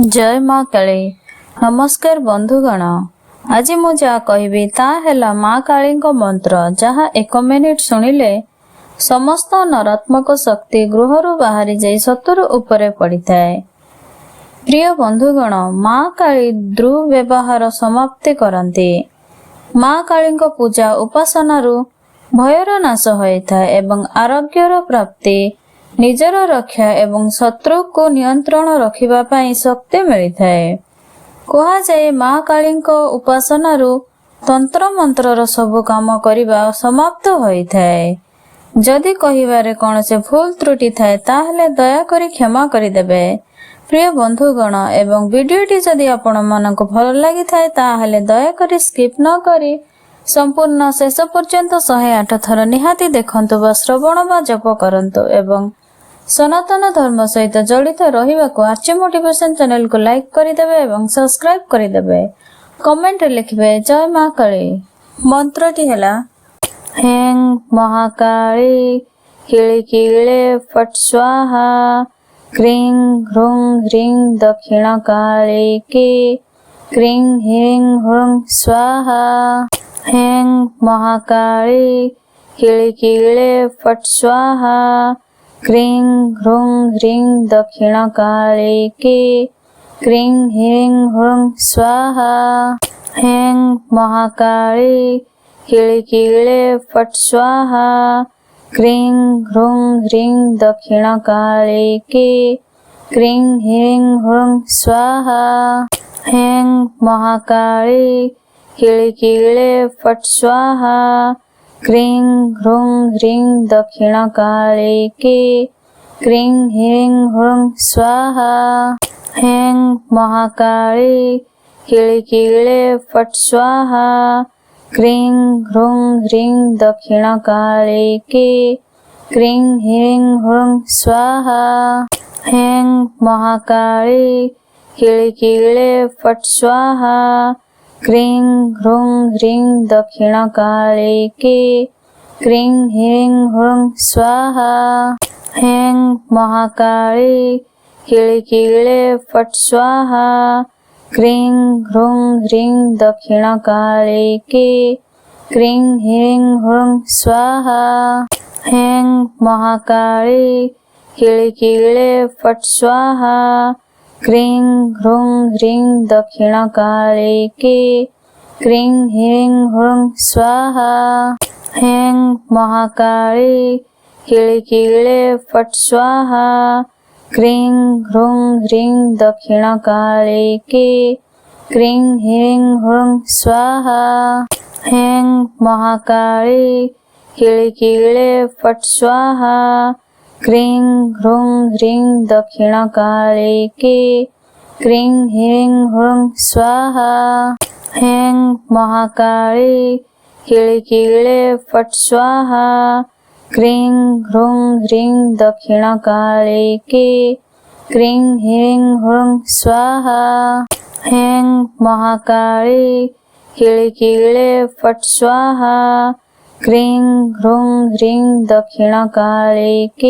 जय माँ काली। नमस्कार बंधुगण, आज मु जहाँ कहबी ताहेला माँ काली मंत्र जहाँ 1 मिनिट शुणिले समस्त नकारात्मक शक्ति गृह बाहरी जाई शत्रु उपरे पड़ी थाए। प्रिय बंधुगण, माँ काली दुर्व्यवहार समाप्ति करती। माँ काली पूजा उपासना भयर नाश होता है एवं आरोग्यर प्राप्ति, निजर रक्षा एवं शत्रु को नियंत्रण रखिबा पाई शक्ति मिलता है। कहा जाए माँ काली उपासना तंत्र मंत्र सब काम करिबा समाप्त होता है। जदि कहिबारे कौन से भूल त्रुटि थाए ताहले दया करी क्षमा करिदेबे। प्रिय बंधुगण, एवं वीडियोटी जदि आपण मानक भल लगी थाए ताहले दया करी स्किप न करी संपूर्ण शेष पर्यंत 108 थर निहाती देखंतु बा श्रवण बा जप करंतु एवं सनातन धर्म सहित जड़ित रहिबाकु आर्ची मोटिवेशन चैनल को लाइक करिदेबे एवं सब्सक्राइब करिदेबे। कमेंट लिखबे जय माँ काली। मंत्रटी हैला हें महाकाली किले किले फट स्वाहा क्रीं ह्रूं ह्रीं दक्षिण काली की क्रीं ह्रीं ह्रूं स्वाहा। हें महाकाली किले किले फट स्वाहा क्रीं ह्रूं ह्रीं दक्षिण काली की क्रीं ह्रीं ह्रूं स्वाहा। हें महाकाली किले किले फट स्वाहा क्रीं ह्रूं ह्रीं दक्षिण काली की क्रीं ह्रीं ह्रूं स्वाहा। हें महाकाली किले किले फट स्वाहा क्रीं ह्रूं ह्रीं दक्षिण काली की क्रीं ह्रीं ह्रूं स्वाहा। हें महाकाली किले किले फट स्वाहा क्रीं ह्रूं ह्रीं दक्षिण काली की क्रीं ह्रीं ह्रूं स्वाहा। हें महाकाली किले किले फट स्वाहा क्रीं ह्रूं ह्रीं दक्षिण काली की क्रीं ह्रीं ह्रूं स्वाहा। हें महाकाली किले किले फट स्वाहा क्रीं ह्रूं ह्रीं दक्षिण काली की क्रीं ह्रीं ह्रूं स्वाहा। हें महाकाली किले किले फट स्वाहा क्रीं ह्रूं ह्रीं दक्षिण काली की क्रीं ह्रीं ह्रूं स्वाहा। हें महाकाली किले किले फट स्वाहा क्रीं ह्रूं ह्रीं दक्षिण काली की क्रीं ह्रीं ह्रूं स्वाहा। हें महाकाली किले किले फट स्वाहा क्रीं ह्रूं ह्रीं दक्षिण काली की क्रीं ह्रीं ह्रूं स्वाहा। हें महाकाली किले किले फट स्वाहा क्रीं ह्रूं ह्रीं दक्षिण काली की क्रीं ह्रीं ह्रूं स्वाहा। हें महाकाली किले किले फट स्वाहा क्रीं ह्रूं ह्रीं दक्षिण काली की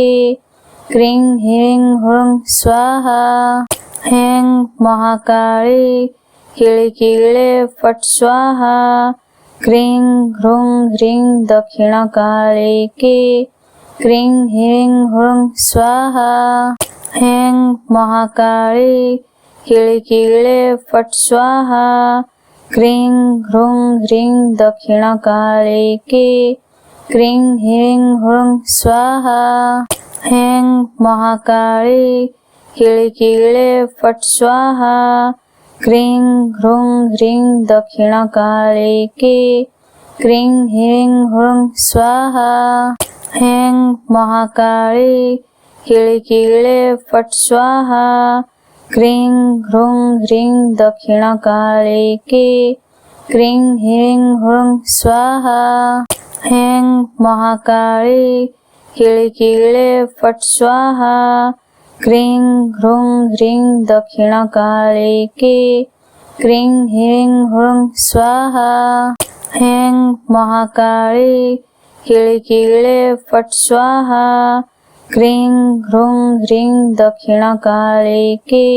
क्रीं ह्रीं ह्रूं स्वाहा। हें महाकाली किले किले फट स्वाहा क्रीं ह्रूं ह्रीं दक्षिण काली की क्रीं ह्रीं ह्रूं स्वाहा। हें महाकाली किले किले फट स्वाहा क्रीं ह्रूं ह्रीं दक्षिण काली की क्रीं ह्रीं ह्रूं स्वाहा। हें महाकाली किले किले फट स्वाहा क्रीं ह्रूं ह्रीं दक्षिण काली की क्रीं ह्रीं ह्रूं स्वाहा। हें महाकाली किले किले फट स्वाहा क्रीं ह्रूं ह्रीं दक्षिण काली की क्रीं ह्रीं ह्रूं स्वाहा। हें महाकाली किले किले फट स्वाहा क्रीं ह्रूं ह्रीं दक्षिण काली की क्रीं ह्रीं ह्रूं स्वाहा। हें महाकाली किले किले फट स्वाहा क्रीं ह्रूं ह्रीं दक्षिण काली की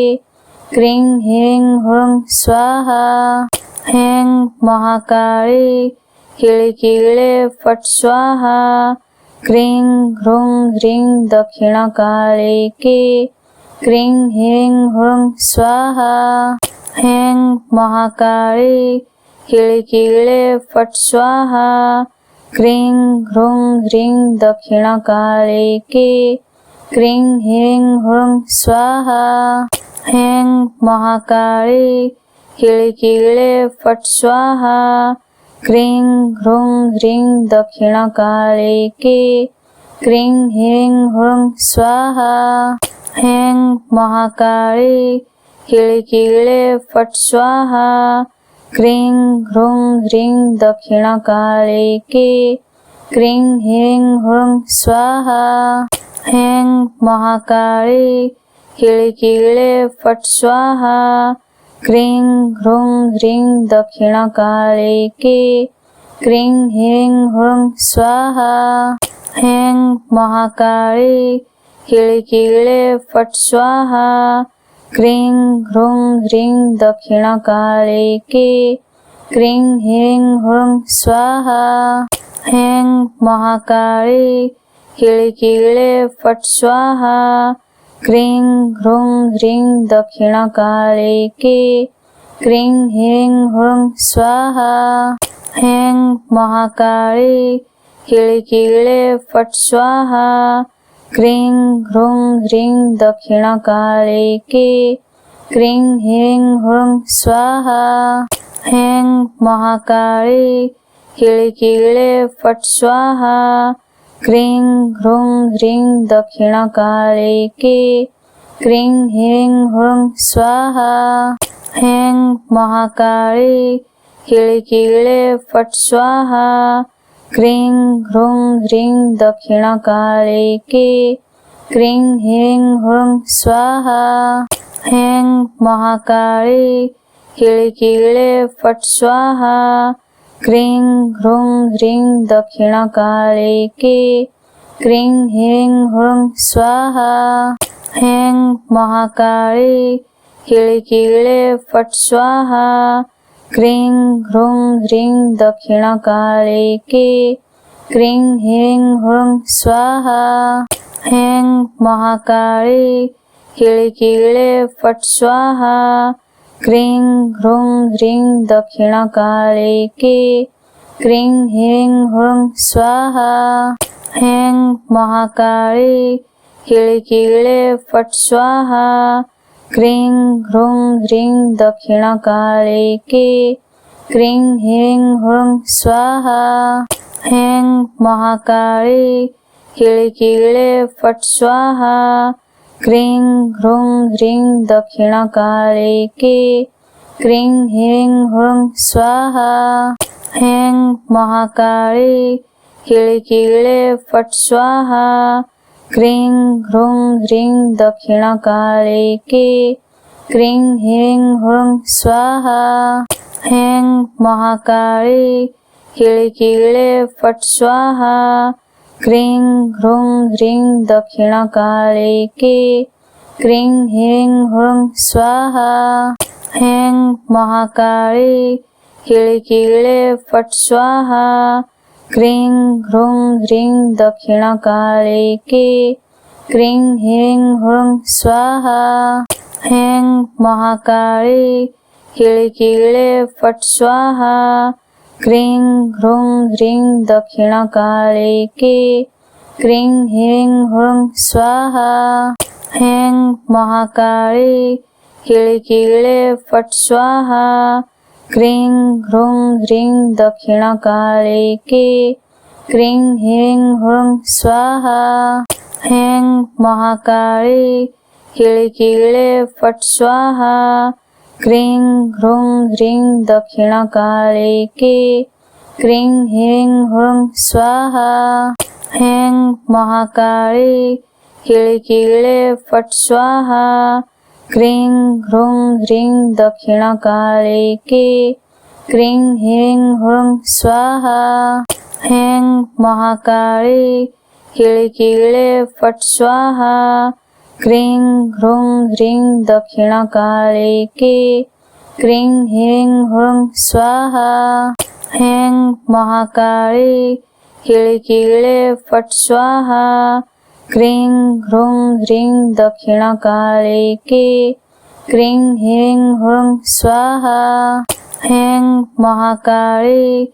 क्रीं ह्रीं हुं स्वाहा। हैं महाकाली किळिकिळे फट् स्वाहा। क्रीं ह्रूं ह्रीं दक्षिणकालिके क्रीं ह्रीं हुं स्वाहा। हैं महाकाली किळिकिळे फट् स्वाहा। क्रीं ह्रूं ह्रीं दक्षिणकालिके क्रीं ह्रीं हुं स्वाहा। हैं महाकाली किळिकिळे फट् स्वाहा। क्रीं ह्रूं ह्रीं दक्षिणकालिके क्रीं ह्रीं हुं स्वाहा। हैं महाकाली किळिकिळे फट् स्वाहा। क्रीं ह्रूं ह्रीं दक्षिणकालिके क्रीं ह्रीं हुं स्वाहा। हैं महाकाली किळिकिळे फट् स्वाहा। क्रीं ह्रूं ह्रीं दक्षिणकालिके क्रीं ह्रीं हुं स्वाहा। हैं महाकाली किळिकिळे फट् स्वाहा। क्रीं ह्रूं ह्रीं दक्षिणकालिके क्रीं ह्रीं हुं स्वाहा। हैं महाकाली किळिकिळे फट् स्वाहा। क्रीं ह्रूं ह्रीं दक्षिणकालिके क्रीं ह्रीं हुं स्वाहा। हैं महाकाली किळिकिळे फट् स्वाहा। क्रीं ह्रूं ह्रीं दक्षिणकालिके क्रीं ह्रीं हुं स्वाहा। हैं महाकाली किळिकिळे फट् स्वाहा। क्रीं ह्रूं ह्रीं दक्षिणकालिके क्रीं ह्रीं हुं स्वाहा। हैं महाकाली किळिकिळे फट् स्वाहा। क्रीं ह्रूं ह्रीं दक्षिणकालिके क्रीं ह्रीं हुं स्वाहा। हैं महाकाली किळिकिळे फट् स्वाहा। क्रीं ह्रूं ह्रीं दक्षिणकालिके क्रीं ह्रीं हुं स्वाहा। हैं महाकाली किळिकिळे फट् स्वाहा। क्रीं ह्रूं ह्रीं दक्षिणकालिके क्रीं ह्रीं हुं स्वाहा। हैं महाकाली किळिकिळे फट् स्वाहा। क्रीं ह्रूं ह्रीं दक्षिणकालिके क्रीं ह्रीं हुं स्वाहा। हैं महाकाली किळिकिळे फट् स्वाहा। क्रीं ह्रूं ह्रीं दक्षिणकालिके क्रीं ह्रीं हुं स्वाहा। हैं महाकाली किळिकिळे फट् स्वाहा। क्रीं ह्रूं ह्रीं दक्षिणकालिके क्रीं ह्रीं हुं स्वाहा। हैं महाकाली किळिकिळे फट् स्वाहा। क्रीं ह्रूं ह्रीं दक्षिणकालिके क्रीं ह्रीं हुं स्वाहा। हैं महाकाली किळिकिळे फट् स्वाहा। क्रीं ह्रूं ह्रीं दक्षिणकालिके क्रीं ह्रीं हुं स्वाहा। हैं महाकाली किळिकिळे फट् स्वाहा। क्रीं ह्रूं ह्रीं दक्षिणकालिके क्रीं ह्रीं हुं स्वाहा। हैं महाकाली किळिकिळे फट् स्वाहा। क्रीं ह्रूं ह्रीं दक्षिणकालिके क्रीं ह्रीं हुं स्वाहा। हैं महाकाली किळिकिळे फट् स्वाहा। क्रीं ह्रूं ह्रीं दक्षिणकालिके क्रीं ह्रीं हुं स्वाहा। हैं महाकाली किळिकिळे फट् स्वाहा। क्रीं ह्रूं ह्रीं दक्षिणकालिके क्रीं ह्रीं हुं स्वाहा। हैं महाकाली किळिकिळे फट् स्वाहा। क्रीं ह्रूं ह्रीं दक्षिणकालिके क्रीं ह्रीं हुं स्वाहा। हैं महाकाली किळिकिळे फट् स्वाहा। क्रीं ह्रूं ह्रीं दक्षिणकालिके क्रीं ह्रीं ह्रूं स्वाहा। हैं महाकाली किळकिळे फट् स्वाहा। क्रीं ह्रूं ह्रीं दक्षिणकालिके क्रीं ह्रीं ह्रूं स्वाहा। हैं महाकाली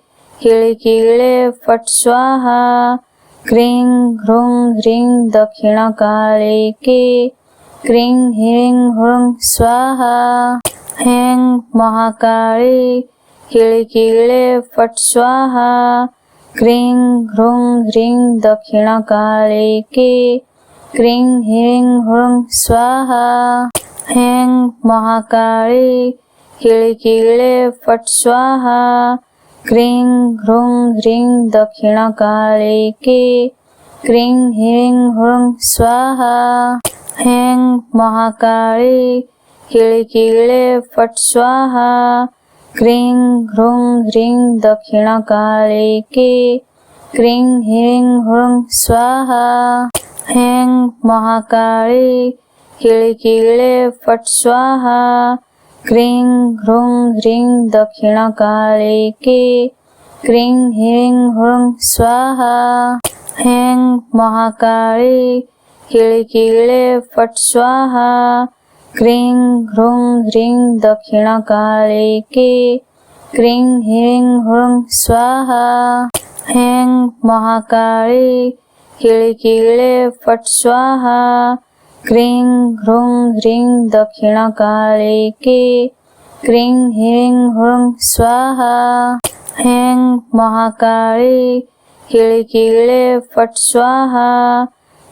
किळकिळे फट् स्वाहा। क्रीं ह्रूं ह्रीं दक्षिणकालिके क्रीं ह्रीं ह्रूं स्वाहा। हैं महाकाली किळकिळे फट् स्वाहा। क्रीं ह्रूं ह्रीं दक्षिणकालिके क्रीं ह्रीं ह्रूं स्वाहा। हैं महाकाली किळकिळे फट् स्वाहा। क्रीं ह्रूं ह्रीं दक्षिणकालिके क्रीं ह्रीं ह्रूं स्वाहा। हैं महाकाली किळकिळे फट् स्वाहा। क्रीं ह्रूं ह्रीं दक्षिणकालिके क्रीं ह्रीं ह्रूं स्वाहा। हैं महाकाली किळकिळे फट् स्वाहा। क्रीं ह्रूं ह्रीं दक्षिणकालिके क्रीं ह्रीं ह्रूं स्वाहा। हैं महाकाली किळकिळे फट् स्वाहा। क्रीं ह्रूं ह्रीं दक्षिणकालिके क्रीं ह्रीं ह्रूं स्वाहा। हैं महाकाली किळकिळे फट् स्वाहा। क्रीं ह्रूं ह्रीं दक्षिणकालिके क्रीं ह्रीं ह्रूं स्वाहा। हैं महाकाली किळकिळे फट् स्वाहा।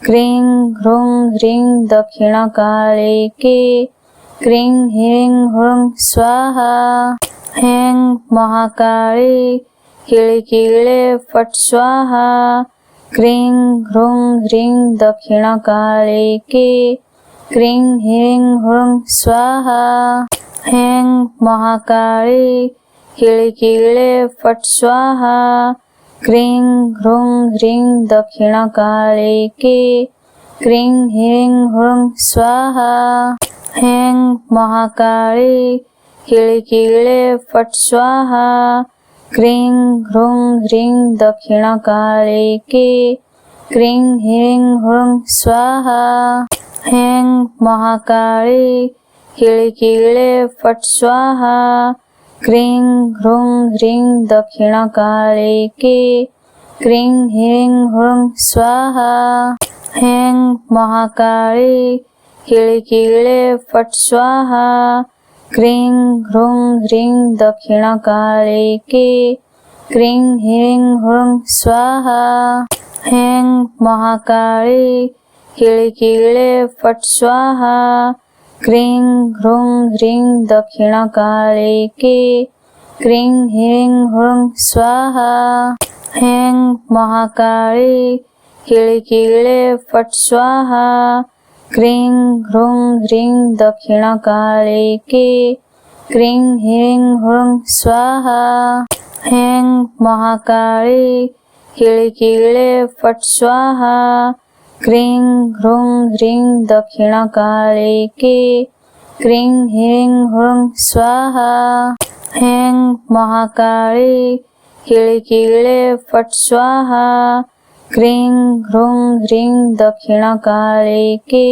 क्रीं ह्रूं ह्रीं दक्षिणकालिके क्रीं ह्रीं ह्रूं स्वाहा। हैं महाकाली किळकिळे फट् स्वाहा। क्रीं ह्रूं ह्रीं दक्षिणकालिके क्रीं ह्रीं ह्रूं स्वाहा। हैं महाकाली किळकिळे फट् स्वाहा। क्रीं ह्रूं ह्रीं दक्षिणकालिके क्रीं ह्रीं ह्रूं स्वाहा। हैं महाकाली किळकिळे फट् स्वाहा। क्रीं ह्रूं ह्रीं दक्षिणकालिके क्रीं ह्रीं ह्रूं स्वाहा। हैं महाकाली किळकिळे फट् स्वाहा। क्रीं ह्रूं ह्रीं दक्षिणकालिके क्रीं ह्रीं ह्रूं स्वाहा। हैं महाकाली किळकिळे फट् स्वाहा। क्रीं ह्रूं ह्रीं दक्षिणकालिके क्रीं ह्रीं ह्रूं स्वाहा। हैं महाकाली किळकिळे फट् स्वाहा। क्रीं ह्रूं ह्रीं दक्षिणकालिके क्रीं ह्रीं ह्रूं स्वाहा। हैं महाकाली किळकिळे फट् स्वाहा। क्रीं ह्रूं ह्रीं दक्षिणकालिके क्रीं ह्रीं ह्रूं स्वाहा। हैं महाकाली किळकिळे फट् स्वाहा। क्रीं ह्रूं ह्रीं दक्षिणकालिके क्रीं ह्रीं ह्रूं स्वाहा। हैं महाकाली किळकिळे फट् स्वाहा। क्रीं ह्रूं ह्रीं दक्षिणकालिके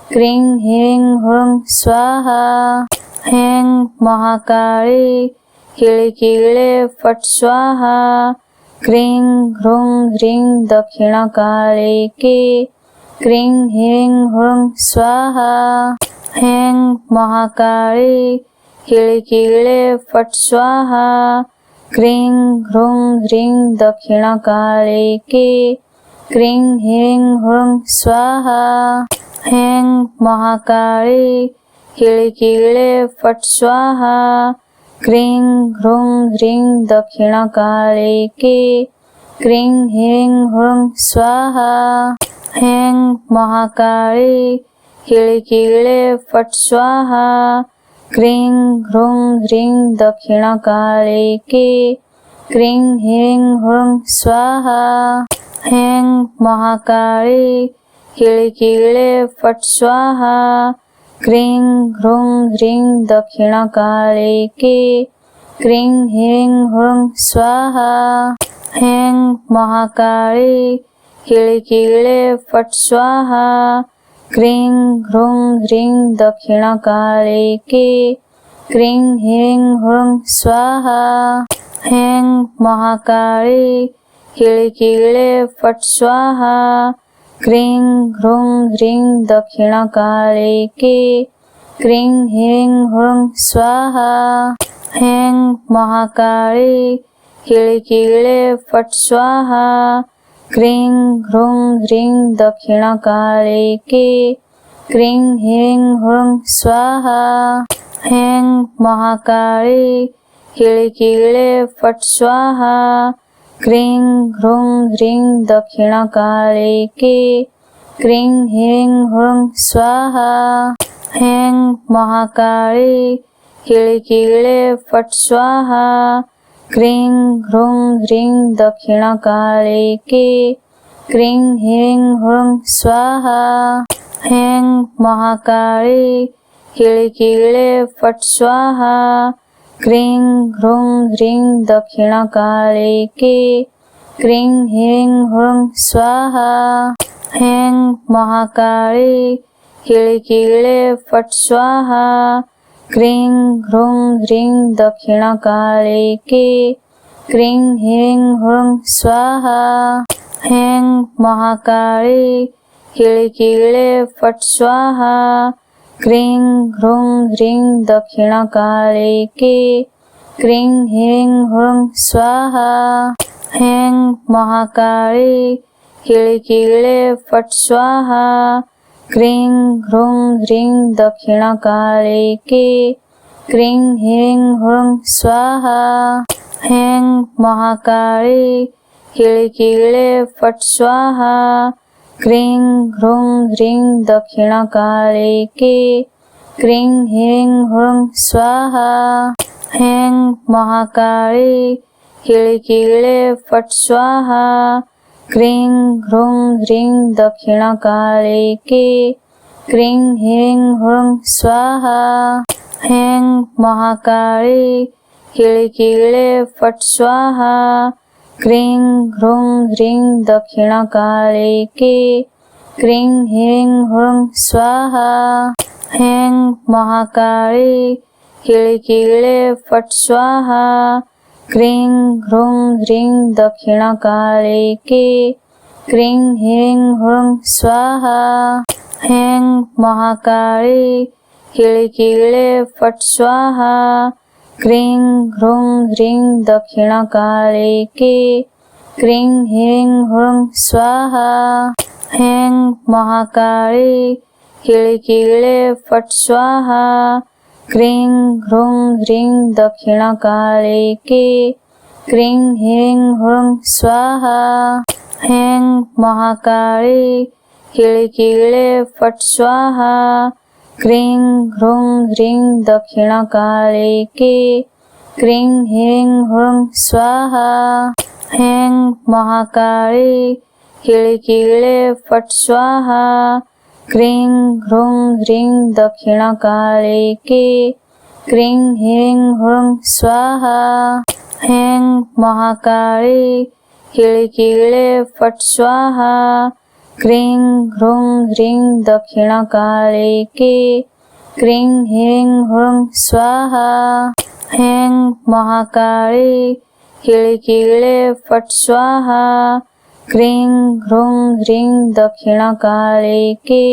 क्रीं ह्रीं ह्रूं स्वाहा। हैं महाकाली किळकिळे फट् स्वाहा। क्रीं ह्रूं ह्रीं दक्षिणकालिके क्रीं ह्रीं ह्रूं स्वाहा। हैं महाकाली किळकिळे फट् स्वाहा। क्रीं ह्रूं ह्रीं दक्षिणकालिके क्रीं ह्रीं ह्रूं स्वाहा। हैं महाकाली किळकिळे फट् स्वाहा। क्रीं ह्रूं ह्रीं दक्षिणकालिके क्रीं ह्रीं ह्रूं स्वाहा। हैं महाकाली किळकिळे फट् स्वाहा। क्रीं ह्रूं ह्रीं दक्षिणकालिके क्रीं ह्रीं ह्रूं स्वाहा। हैं महाकाली किळिकिळे फट् स्वाहा क्रीं ह्रूं ह्रीं दक्षिणकालिके क्रीं ह्रीं ह्रूं स्वाहा हैं महाकाली किळिकिळे फट् स्वाहा क्रीं ह्रूं ह्रीं दक्षिणकालिके क्रीं ह्रीं ह्रूं स्वाहा हैं महाकाली किळिकिळे फट् स्वाहा क्रीं ह्रूं ह्रीं दक्षिणकालिके क्रीं ह्रीं ह्रूं स्वाहा हैं महाकाली किळिकिळे फट् स्वाहा क्रीं ह्रूं ह्रीं दक्षिणकालिके क्रीं ह्रीं ह्रूं स्वाहा हैं महाकाली किळिकिळे फट् स्वाहा क्रीं ह्रूं ह्रीं दक्षिणकालिके क्रीं ह्रीं ह्रूं स्वाहा हैं महाकाली किळिकिळे फट् स्वाहा क्रीं ह्रूं ह्रीं दक्षिणकालिके क्रीं ह्रीं ह्रूं स्वाहा हैं महाकाली किळिकिळे फट् स्वाहा क्रीं ह्रूं ह्रीं दक्षिणकालिके क्रीं ह्रीं ह्रूं स्वाहा हैं महाकाली किळिकिळे फट् स्वाहा क्रीं ह्रूं ह्रीं दक्षिणकालिके क्रीं ह्रीं ह्रूं स्वाहा हैं महाकाली किळिकिळे फट् स्वाहा क्रीं ह्रूं ह्रीं दक्षिणकालिके क्रीं ह्रीं ह्रूं स्वाहा हैं महाकाली किळिकिळे फट् स्वाहा क्रीं ह्रूं ह्रीं दक्षिणकालिके क्रीं ह्रीं ह्रूं स्वाहा हैं महाकाली किळिकिळे फट् स्वाहा क्रीं ह्रूं ह्रीं दक्षिणकालिके क्रीं ह्रीं ह्रूं स्वाहा हैं महाकाली किळिकिळे फट् स्वाहा क्रीं ह्रूं ह्रीं दक्षिणकालिके क्रीं ह्रीं ह्रूं स्वाहा हैं महाकाली किळिकिळे फट् स्वाहा क्रीं ह्रूं ह्रीं दक्षिणकालिके क्रीं ह्रीं ह्रूं स्वाहा हैं महाकाली किळिकिळे फट् स्वाहा क्रीं ह्रूं ह्रीं दक्षिणकालिके क्रीं ह्रीं ह्रूं स्वाहा हैं महाकाली किळिकिळे फट् स्वाहा क्रीं ह्रूं ह्रीं दक्षिणकालिके क्रीं ह्रीं ह्रूं स्वाहा हैं महाकाली किळिकिळे फट् स्वाहा क्रीं ह्रूं ह्रीं दक्षिणकालिके क्रीं ह्रीं ह्रूं स्वाहा हैं महाकाली किळिकिळे फट् स्वाहा क्रीं ह्रूं ह्रीं दक्षिणकालिके क्रीं ह्रीं ह्रूं स्वाहा हैं महाकाली किळिकिळे फट् स्वाहा क्रीं ह्रूं ह्रीं दक्षिणकालिके क्रीं ह्रीं ह्रूं स्वाहा हैं महाकाली किळिकिळे फट् स्वाहा क्रीं ह्रूं ह्रीं दक्षिणकालिके क्रीं ह्रीं ह्रूं स्वाहा हैं महाकाली किळिकिळे फट् स्वाहा क्रीं ह्रूं ह्रीं दक्षिणकालिके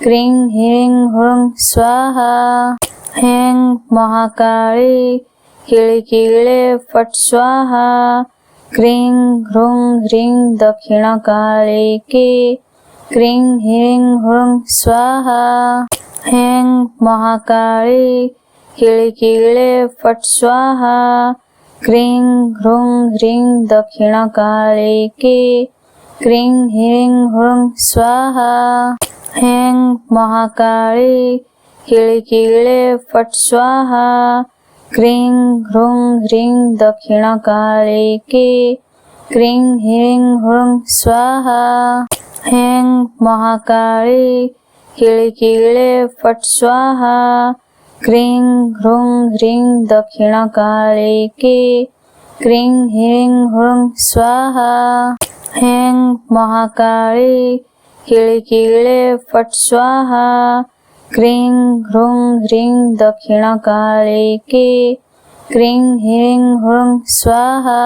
क्रीं ह्रीं ह्रूं स्वाहा हैं महाकाली किळिकिळे फट् स्वाहा क्रीं ह्रूं ह्रीं दक्षिणकालिके क्रीं ह्रीं ह्रूं स्वाहा हैं महाकाली किळिकिळे फट् स्वाहा क्रीं ह्रूं ह्रीं दक्षिणकालिके क्रीं ह्रीं ह्रूं स्वाहा हैं महाकाली किळिकिळे फट् स्वाहा क्रीं ह्रूं ह्रीं दक्षिणकालिके क्रीं ह्रीं ह्रूं स्वाहा ह्रीं महाकाली किळिकिळे फट् स्वाहा क्रीं ह्रूं ह्रीं दक्षिणकालिके क्रीं ह्रीं ह्रूं स्वाहा ह्रीं महाकाली किळिकिळे फट् स्वाहा क्रीं ह्रूं ह्रीं दक्षिणकालिके क्रीं ह्रीं ह्रूं स्वाहा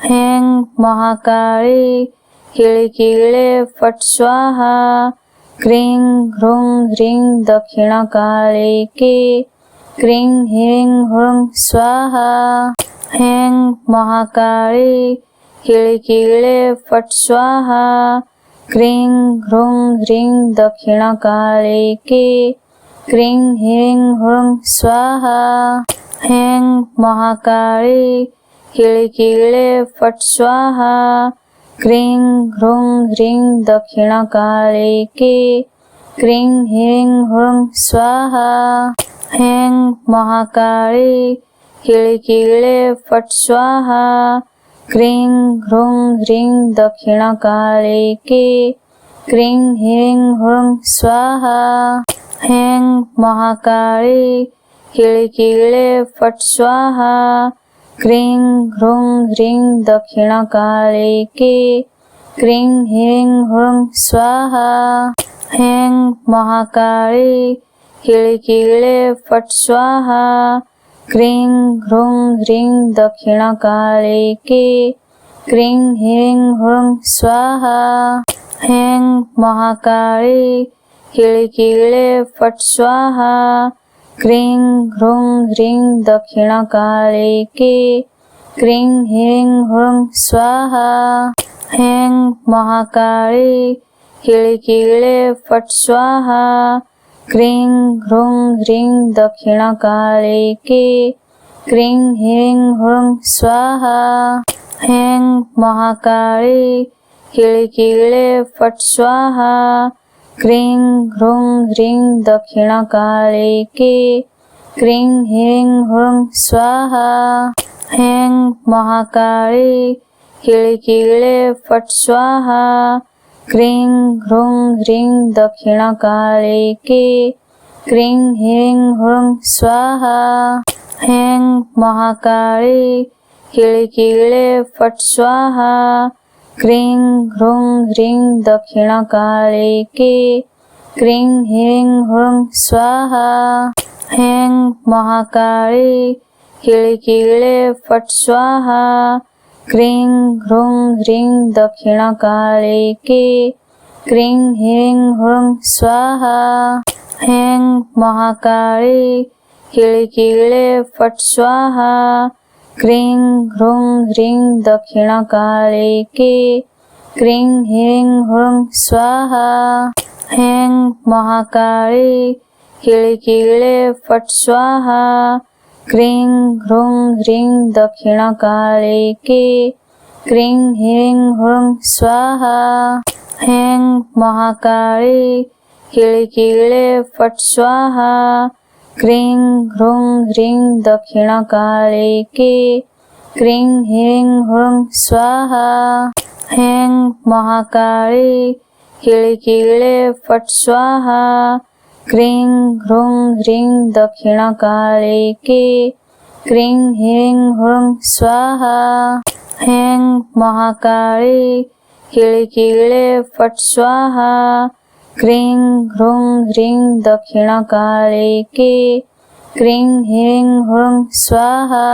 ह्रीं महाकाली किळिकिळे फट् स्वाहा क्रीं ह्रूं ह्रीं दक्षिणकालिके क्रीं ह्रीं ह्रूं स्वाहा ह्रीं महाकाली किळिकिळे फट् स्वाहा क्रीं ह्रूं ह्रीं दक्षिणकालिके क्रीं ह्रीं ह्रूं स्वाहा ह्रीं महाकाली किळिकिळे फट् स्वाहा क्रीं ह्रूं ह्रीं दक्षिणकालिके क्रीं ह्रीं ह्रूं स्वाहा ह्रीं महाकाली किळिकिळे फट् स्वाहा क्रीं ह्रूं ह्रीं दक्षिणकालिके क्रीं ह्रीं ह्रूं स्वाहा ह्रीं महाकाली किळिकिळे फट् स्वाहा क्रीं ह्रूं ह्रीं दक्षिणकालिके क्रीं ह्रीं ह्रूं स्वाहा ह्रीं महाकाली किळिकिळे फट् स्वाहा क्रीं ह्रूं ह्रीं दक्षिणकालिके क्रीं ह्रीं ह्रूं स्वाहा ह्रीं महाकाली किळिकिळे फट् स्वाहा क्रीं ह्रूं ह्रीं दक्षिणकालिके क्रीं ह्रीं ह्रूं स्वाहा ह्रीं महाकाली किळिकिळे फट् स्वाहा क्रीं ह्रूं ह्रीं दक्षिणकालिके क्रीं ह्रीं ह्रूं स्वाहा ह्रीं महाकाली किळिकिळे फट् स्वाहा क्रीं ह्रूं ह्रीं दक्षिणकालिके क्रीं ह्रीं ह्रूं स्वाहा ह्रीं महाकाली किळिकिळे फट् स्वाहा क्रीं ह्रूं ह्रीं दक्षिणकालिके क्रीं ह्रीं ह्रूं स्वाहा ह्रीं महाकाली किळिकिळे फट् स्वाहा क्रीं ह्रूं ह्रीं दक्षिणकालिके क्रीं ह्रीं ह्रूं स्वाहा ह्रीं महाकाली किळिकिळे फट् स्वाहा क्रीं ह्रूं ह्रीं दक्षिणकालिके क्रीं ह्रीं ह्रूं स्वाहा ह्रीं महाकाली किळिकिळे फट् स्वाहा क्रीं ह्रूं ह्रीं दक्षिणकालिके क्रीं ह्रीं ह्रूं स्वाहा ह्रीं महाकाली किळिकिळे फट् स्वाहा क्रीं ह्रूं ह्रीं दक्षिणकालिके क्रीं ह्रीं ह्रूं स्वाहा ह्रीं महाकाली किळिकिळे फट् स्वाहा क्रीं ह्रूं ह्रीं दक्षिणकालिके क्रीं ह्रीं ह्रूं स्वाहा ह्रीं महाकाली किळिकिळे फट् स्वाहा क्रीं ह्रूं ह्रीं दक्षिणकालिके क्रीं ह्रीं ह्रूं स्वाहा ह्रीं महाकाली किळिकिळे फट् स्वाहा क्रीं ह्रूं ह्रीं दक्षिणकालिके क्रीं ह्रीं ह्रूं स्वाहा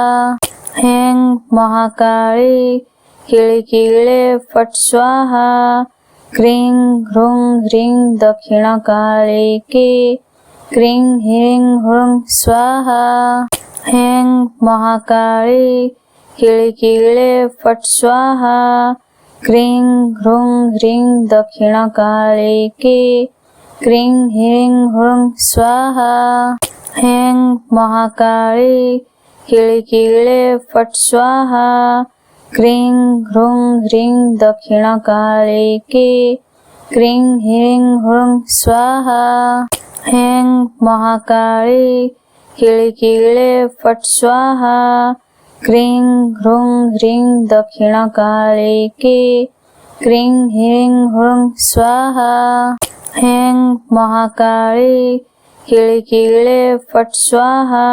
ह्रीं महाकाली किळिकिळे फट् स्वाहा क्रीं ह्रूं ह्रीं दक्षिणकालिके क्रीं ह्रीं ह्रूं स्वाहा ह्रीं महाकाली किळिकिळे फट् स्वाहा क्रीं ह्रूं ह्रीं दक्षिणकालिके क्रीं ह्रीं ह्रूं स्वाहा ह्रीं महाकाली किळिकिळे फट् स्वाहा क्रीं ह्रूं ह्रीं दक्षिणकालिके क्रीं ह्रीं ह्रूं स्वाहा ह्रीं महाकाली किळिकिळे फट् स्वाहा क्रीं ह्रूं ह्रीं दक्षिणकालिके क्रीं ह्रीं हुं स्वाहा। ऐं महाकाली किळिकिळे फट् स्वाहा।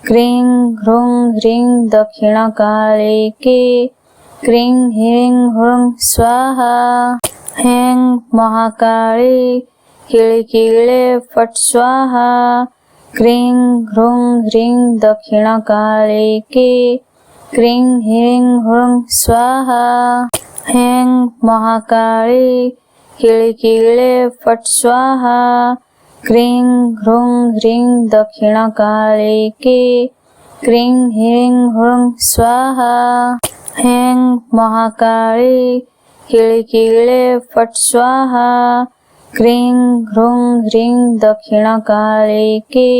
क्रीं ह्रूं ह्रीं दक्षिणकालिके क्रीं ह्रीं हुं स्वाहा। ऐं महाकाली किळिकिळे फट् स्वाहा। क्रीं ह्रूं ह्रीं दक्षिणकालिके क्रीं ह्रीं हुं स्वाहा। ऐं महाकाली किळिकिळे फट् स्वाहा। क्रीं ह्रूं ह्रीं दक्षिणकालिके क्रीं ह्रीं हुं स्वाहा। ऐं महाकाली किळिकिळे फट् स्वाहा। क्रीं ह्रूं ह्रीं दक्षिणकालिके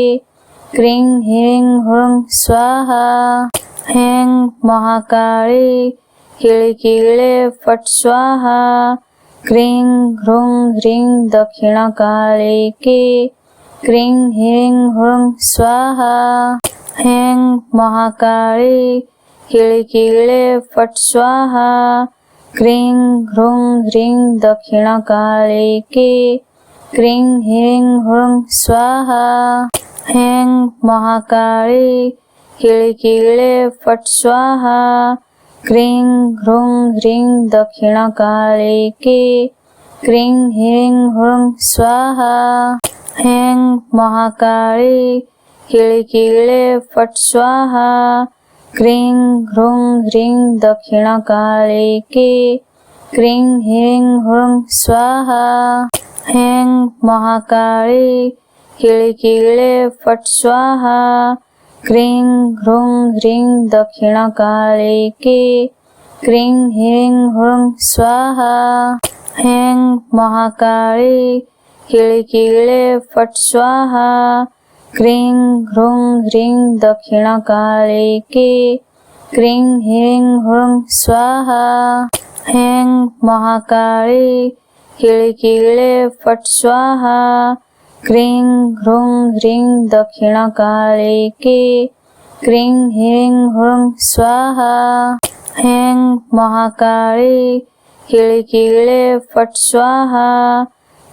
क्रीं ह्रीं हुं स्वाहा। ऐं महाकाली किळिकिळे फट् स्वाहा। क्रीं ह्रूं ह्रीं दक्षिणकालिके क्रीं ह्रीं हुं स्वाहा। ऐं महाकाली किळिकिळे फट् स्वाहा। क्रीं ह्रूं ह्रीं दक्षिणकालिके क्रीं ह्रीं हुं स्वाहा। ऐं महाकाली किळिकिळे फट् स्वाहा। क्रीं ह्रूं ह्रीं दक्षिणकालिके क्रीं ह्रीं हुं स्वाहा। ऐं महाकाली किळिकिळे फट् स्वाहा। क्रीं ह्रूं ह्रीं दक्षिणकालिके क्रीं ह्रीं हुं स्वाहा। ऐं महाकाली किळिकिळे फट् स्वाहा। क्रीं ह्रूं ह्रीं दक्षिणकालिके क्रीं ह्रीं हुं स्वाहा। ऐं महाकाली किळिकिळे फट् स्वाहा। क्रीं ह्रूं ह्रीं दक्षिणकालिके क्रीं ह्रीं हुं स्वाहा। ऐं महाकाली किळिकिळे फट् स्वाहा। क्रीं ह्रूं ह्रीं दक्षिणकालिके क्रीं ह्रीं हुं स्वाहा। ऐं महाकाली किळिकिळे फट् स्वाहा।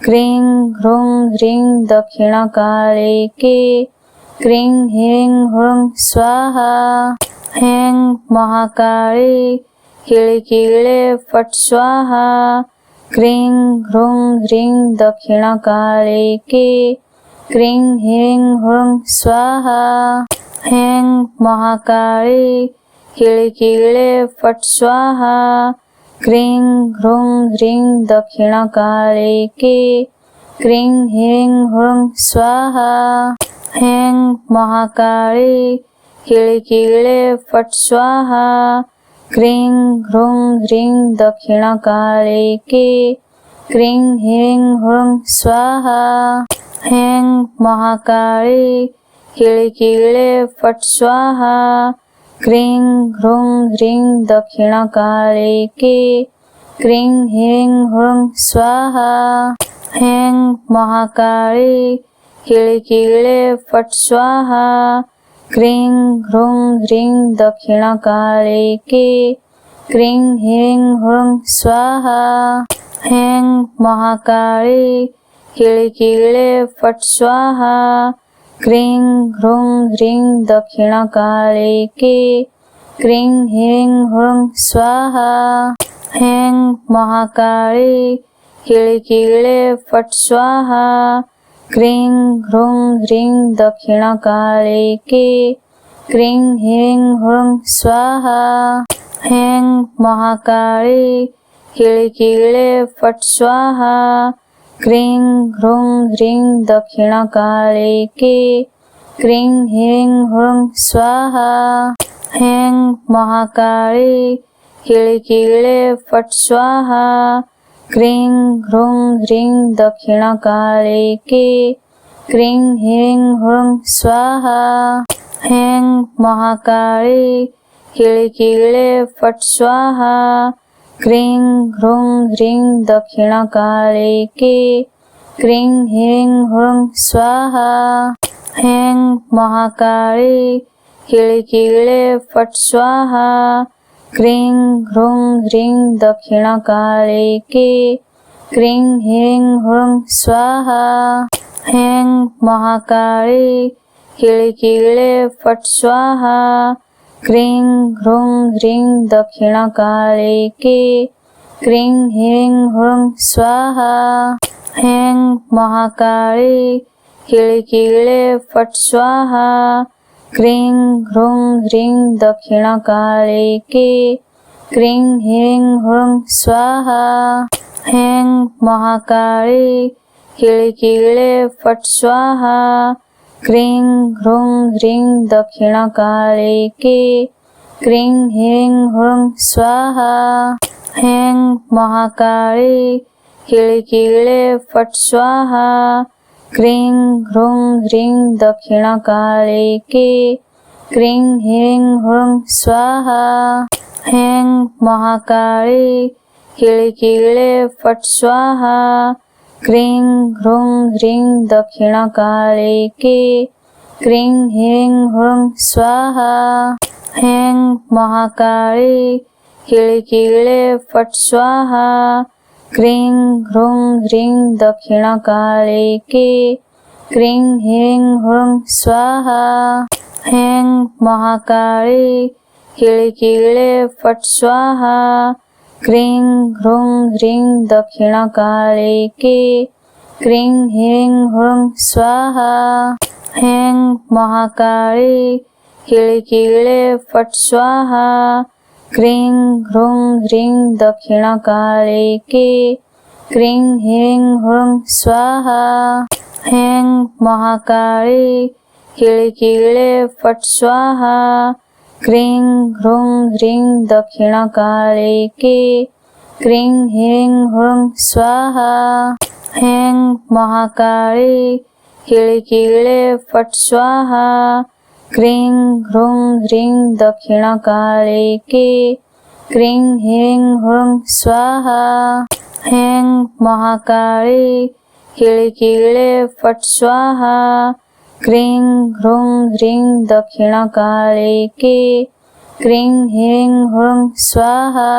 क्रीं ह्रूं ह्रीं दक्षिणकालिके क्रीं ह्रीं हुं स्वाहा। ऐं महाकाली किळिकिळे फट् स्वाहा। क्रीं ह्रूं ह्रीं दक्षिणकालिके क्रीं ह्रीं हुं स्वाहा। ऐं महाकाली किळिकिळे फट् स्वाहा। क्रीं ह्रूं ह्रीं दक्षिणकालिके क्रीं ह्रीं हुं स्वाहा। ऐं महाकाली किळिकिळे फट् स्वाहा। क्रीं ह्रूं ह्रीं दक्षिणकालिके क्रीं ह्रीं हुं स्वाहा। ऐं महाकाली किळिकिळे फट् स्वाहा। क्रीं ह्रूं ह्रीं दक्षिणकालिके क्रीं ह्रीं हुं स्वाहा। ऐं महाकाली किळिकिळे फट् स्वाहा। क्रीं ह्रूं ह्रीं दक्षिणकालिके क्रीं ह्रीं हुं स्वाहा। ऐं महाकाली किळिकिळे फट् स्वाहा। क्रीं ह्रूं ह्रीं दक्षिणकालिके क्रीं ह्रीं हुं स्वाहा। ऐं महाकाली किळिकिळे फट् स्वाहा। क्रीं ह्रूं ह्रीं दक्षिणकालिके क्रीं ह्रीं हुं स्वाहा। ऐं महाकाली किळिकिळे फट् स्वाहा। क्रीं ह्रूं ह्रीं दक्षिणकालिके क्रीं ह्रीं हुं स्वाहा। ऐं महाकाली किळिकिळे फट् स्वाहा। क्रीं ह्रूं ह्रीं दक्षिणकालिके क्रीं ह्रीं हुं स्वाहा। ऐं महाकाली किळिकिळे फट् स्वाहा। क्रीं ह्रूं ह्रीं दक्षिणकालिके क्रीं ह्रीं हुं स्वाहा। ऐं महाकाली किळिकिळे फट् स्वाहा। क्रीं ह्रूं ह्रीं दक्षिणकालिके क्रीं ह्रीं ह्रूं स्वाहा हैं महाकाली किळकिळे फट् स्वाहा क्रीं ह्रूं ह्रीं दक्षिणकालिके क्रीं ह्रीं ह्रूं स्वाहा हैं महाकाली किळकिळे फट् स्वाहा क्रीं ह्रूं ह्रीं दक्षिणकालिके क्रीं ह्रीं ह्रूं स्वाहा हैं महाकाली किळकिळे फट् स्वाहा क्रीं ह्रूं ह्रीं दक्षिणकालिके क्रीं ह्रीं ह्रूं स्वाहा हैं महाकाली किळकिळे फट् स्वाहा क्रीं ह्रूं ह्रीं दक्षिणकालिके क्रीं ह्रीं ह्रूं स्वाहा हैं महाकाली किळकिळे फट् स्वाहा क्रीं ह्रूं ह्रीं दक्षिणकालिके क्रीं ह्रीं ह्रूं स्वाहा हैं महाकाली किळकिळे फट् स्वाहा क्रीं ह्रूं ह्रीं दक्षिणकालिके क्रीं ह्रीं ह्रूं स्वाहा हैं महाकाली किळकिळे फट् स्वाहा क्रीं ह्रूं ह्रीं दक्षिणकालिके क्रीं ह्रीं ह्रूं स्वाहा हैं महाकाली किळकिळे फट् स्वाहा क्रीं ह्रूं ह्रीं दक्षिणकालिके क्रीं ह्रीं ह्रूं स्वाहा हैं महाकाली किळकिळे फट् स्वाहा क्रीं ह्रूं ह्रीं दक्षिणकालिके क्रीं ह्रीं ह्रूं स्वाहा हैं महाकाली किळकिळे फट् स्वाहा क्रीं ह्रूं ह्रीं दक्षिणकालिके क्रीं ह्रीं ह्रूं स्वाहा हैं महाकाली किळकिळे फट् स्वाहा क्रीं ह्रूं ह्रीं दक्षिणकालिके क्रीं ह्रीं ह्रूं स्वाहा।